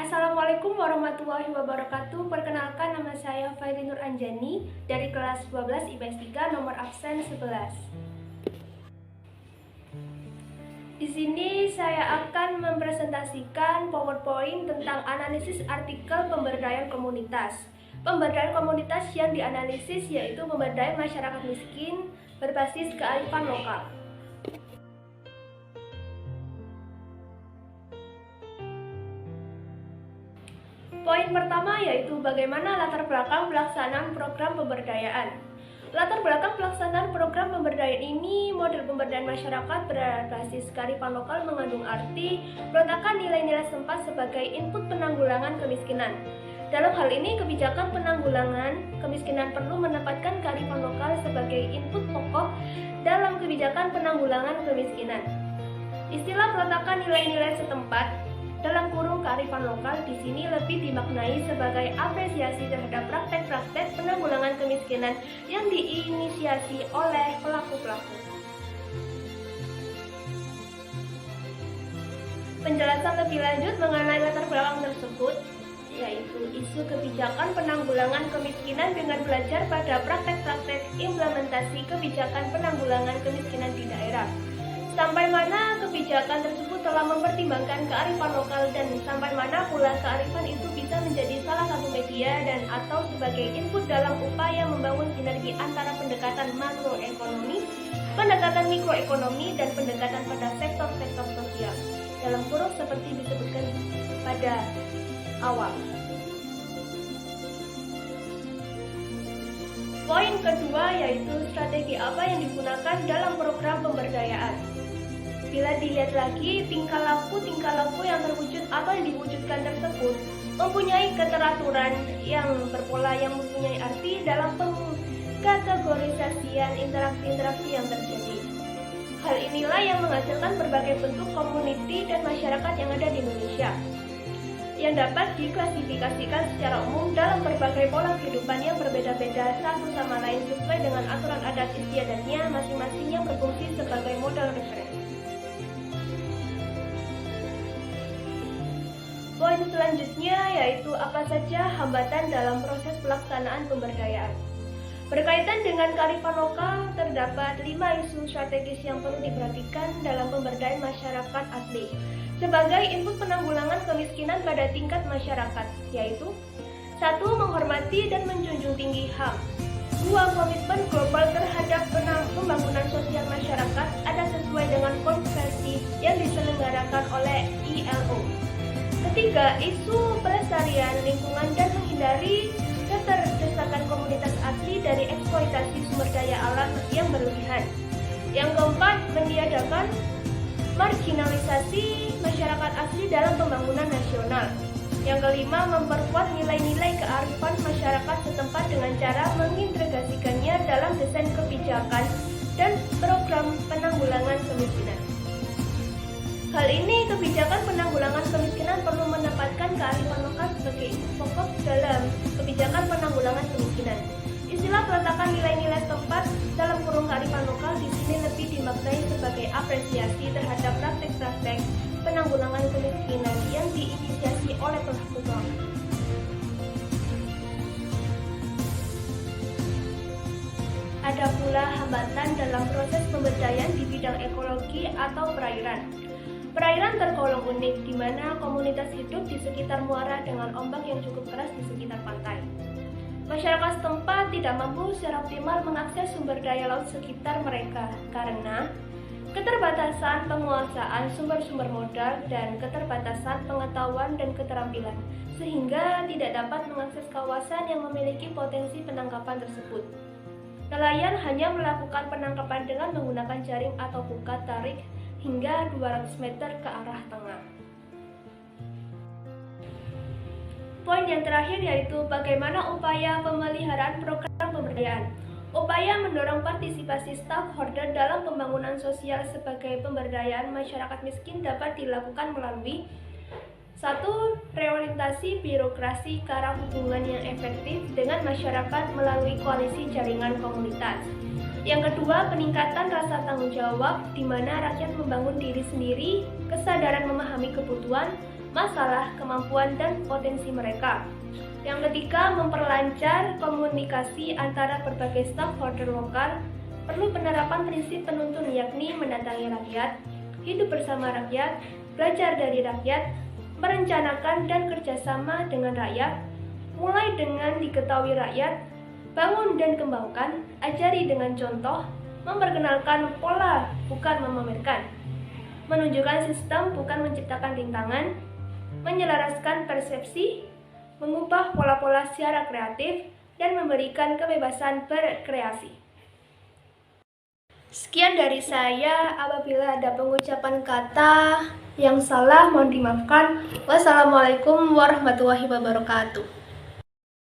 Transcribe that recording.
Assalamualaikum warahmatullahi wabarakatuh. Perkenalkan, nama saya Faili Nur Anjani dari kelas 12 IPS 3 nomor absen 11. Di sini saya akan mempresentasikan PowerPoint tentang analisis artikel pemberdayaan komunitas. Pemberdayaan komunitas yang dianalisis yaitu pemberdayaan masyarakat miskin berbasis kearifan lokal. Poin pertama yaitu bagaimana latar belakang pelaksanaan program pemberdayaan. Latar belakang pelaksanaan program pemberdayaan ini, model pemberdayaan masyarakat berbasis kearifan lokal mengandung arti meletakkan nilai-nilai setempat sebagai input penanggulangan kemiskinan. Dalam hal ini, kebijakan penanggulangan kemiskinan perlu menempatkan kearifan lokal sebagai input pokok dalam kebijakan penanggulangan kemiskinan. Istilah peletakan nilai-nilai setempat dalam kurung kearifan lokal di sini lebih dimaknai sebagai apresiasi terhadap praktek-praktek penanggulangan kemiskinan yang diinisiasi oleh pelaku-pelaku. Penjelasan lebih lanjut mengenai latar belakang tersebut yaitu isu kebijakan penanggulangan kemiskinan dengan belajar pada praktek-praktek implementasi kebijakan penanggulangan kemiskinan di daerah. Sampai mana kebijakan tersebut telah mempertimbangkan kearifan lokal dan sampai mana pula kearifan itu bisa menjadi salah satu media dan atau sebagai input dalam upaya membangun sinergi antara pendekatan makroekonomi, pendekatan mikroekonomi, dan pendekatan pada sektor-sektor sosial. Dalam kurung seperti disebutkan pada awal. Poin kedua yaitu strategi apa yang digunakan dalam program pemberdayaan. Bila dilihat lagi, tingkah laku yang terwujud atau yang diwujudkan tersebut mempunyai keteraturan yang berpola yang mempunyai arti dalam pengkategorisasian interaksi-interaksi yang terjadi. Hal inilah yang menghasilkan berbagai bentuk komuniti dan masyarakat yang ada di Indonesia, yang dapat diklasifikasikan secara umum dalam berbagai pola kehidupan yang berbeda-beda satu sama lain sesuai dengan aturan adat istiadatnya masing-masing yang berfungsi sebagai modal referensi. Poin selanjutnya yaitu apa saja hambatan dalam proses pelaksanaan pemberdayaan. Berkaitan dengan kearifan lokal, terdapat 5 isu strategis yang perlu diperhatikan dalam pemberdayaan masyarakat asli sebagai input penanggulangan kemiskinan pada tingkat masyarakat, yaitu 1. Menghormati dan menjunjung tinggi HAM. 2. Komitmen global terhadap pembangunan sosial masyarakat ada sesuai dengan konvensi yang diselenggarakan oleh ILO. 3. Isu pelestarian lingkungan dan menghindari keterdesakan komunitas asli dari eksploitasi sumber daya alam yang berlebihan. Yang 4. Meniadakan marginalisasi masyarakat asli dalam pembangunan nasional. Yang 5. Memperkuat nilai-nilai kearifan masyarakat setempat dengan cara mengintegrasikannya dalam desain kebijakan dan program penanggulangan kemiskinan. Hal ini, kebijakan penanggulangan kemiskinan perlu menempatkan kearifan lokal sebagai input pokok dalam kebijakan penanggulangan kemiskinan. Istilah peletakan nilai-nilai setempat dalam kurung kearifan lokal di sini lebih dimaknai sebagai apresiasi terhadap praktek-praktek penanggulangan kemiskinan yang diinisiasi oleh pelaku-pelaku. Ada pula hambatan dalam proses pemberdayaan di bidang ekologi atau perairan. Perairan tergolong unik, di mana komunitas hidup di sekitar muara dengan ombak yang cukup keras di sekitar pantai. Masyarakat setempat tidak mampu secara optimal mengakses sumber daya laut sekitar mereka karena keterbatasan penguasaan sumber-sumber modal dan keterbatasan pengetahuan dan keterampilan, sehingga tidak dapat mengakses kawasan yang memiliki potensi penangkapan tersebut. Nelayan hanya melakukan penangkapan dengan menggunakan jaring atau pukat tarik hingga 200 meter ke arah tengah. Poin yang terakhir yaitu bagaimana upaya pemeliharaan program pemberdayaan. Upaya mendorong partisipasi stakeholder dalam pembangunan sosial sebagai pemberdayaan masyarakat miskin dapat dilakukan melalui 1. Reorientasi birokrasi ke arah hubungan yang efektif dengan masyarakat melalui koalisi jaringan komunitas. Yang kedua, peningkatan rasa tanggung jawab di mana rakyat membangun diri sendiri, kesadaran memahami kebutuhan, masalah, kemampuan, dan potensi mereka. Yang ketiga, memperlancar komunikasi antara berbagai stakeholder lokal. Perlu penerapan prinsip penuntun, yakni mendatangi rakyat, hidup bersama rakyat, belajar dari rakyat, merencanakan dan kerjasama dengan rakyat, mulai dengan diketahui rakyat, bangun dan kembangkan, ajari dengan contoh, memperkenalkan pola bukan memamerkan, menunjukkan sistem bukan menciptakan rintangan, menyelaraskan persepsi, mengubah pola-pola secara kreatif, dan memberikan kebebasan berkreasi. Sekian dari saya. Apabila ada pengucapan kata yang salah, mohon dimaafkan. Wassalamualaikum warahmatullahi wabarakatuh.